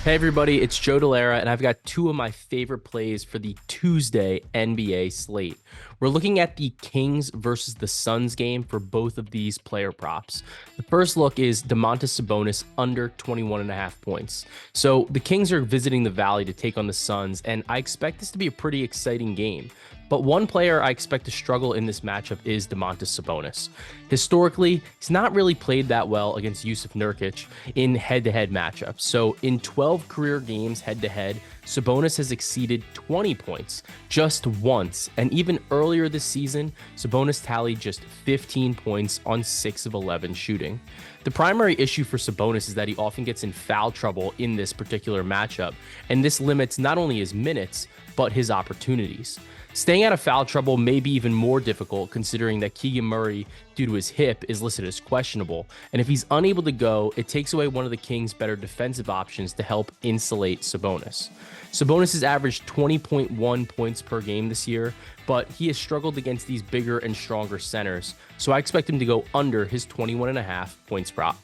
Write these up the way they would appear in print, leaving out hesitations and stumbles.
Hey everybody, it's Joe Delara, and I've got two of my favorite plays for the Tuesday NBA slate. We're looking at the Kings versus the Suns game for both of these player props. The first look is Domantas Sabonis under 21.5 points. So the Kings are visiting the Valley to take on the Suns, and I expect this to be a pretty exciting game. But one player I expect to struggle in this matchup is Domantas Sabonis. Historically, he's not really played that well against Jusuf Nurkic in head-to-head matchups. So in 12 career games head-to-head, Sabonis has exceeded 20 points just once. And even earlier this season, Sabonis tallied just 15 points on 6 of 11 shooting. The primary issue for Sabonis is that he often gets in foul trouble in this particular matchup, and this limits not only his minutes, but his opportunities. Staying out of foul trouble may be even more difficult considering that Keegan Murray, due to his hip, is listed as questionable. And if he's unable to go, it takes away one of the Kings' better defensive options to help insulate Sabonis. Sabonis has averaged 20.1 points per game this year, but he has struggled against these bigger and stronger centers, so I expect him to go under his 21.5 points prop.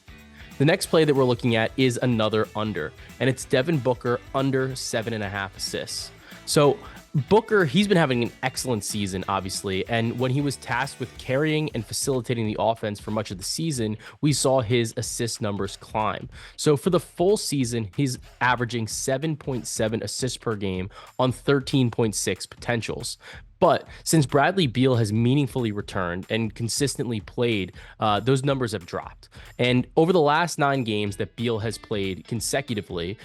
The next play that we're looking at is another under, and it's Devin Booker under 7.5 assists. So Booker, he's been having an excellent season, obviously, and when he was tasked with carrying and facilitating the offense for much of the season, we saw his assist numbers climb. So for the full season, he's averaging 7.7 assists per game on 13.6 potentials. But since Bradley Beal has meaningfully returned and consistently played, those numbers have dropped. And over the last 9 games that Beal has played consecutively,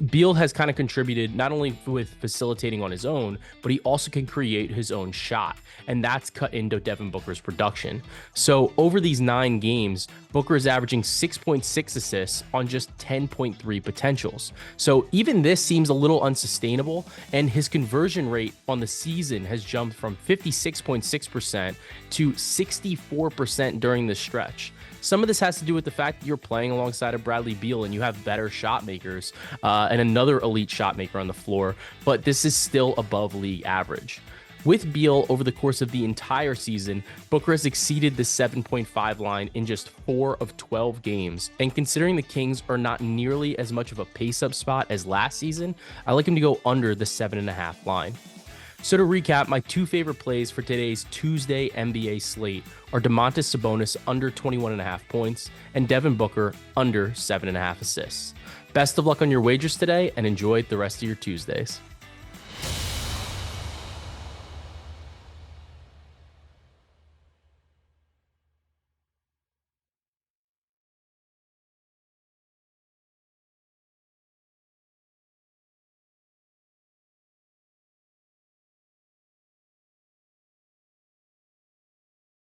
Beal has kind of contributed not only with facilitating on his own, but he also can create his own shot. And that's cut into Devin Booker's production. So over these 9 games, Booker is averaging 6.6 assists on just 10.3 potentials. So even this seems a little unsustainable, and his conversion rate on the season has jumped from 56.6% to 64% during this stretch. Some of this has to do with the fact that you're playing alongside of Bradley Beal and you have better shot makers and another elite shot maker on the floor, but this is still above league average. With Beal, over the course of the entire season, Booker has exceeded the 7.5 line in just 4 of 12 games. And considering the Kings are not nearly as much of a pace-up spot as last season, I like him to go under the 7.5 line. So to recap, my 2 favorite plays for today's Tuesday NBA slate are Domantas Sabonis under 21.5 points and Devin Booker under 7.5 assists. Best of luck on your wagers today and enjoy the rest of your Tuesdays.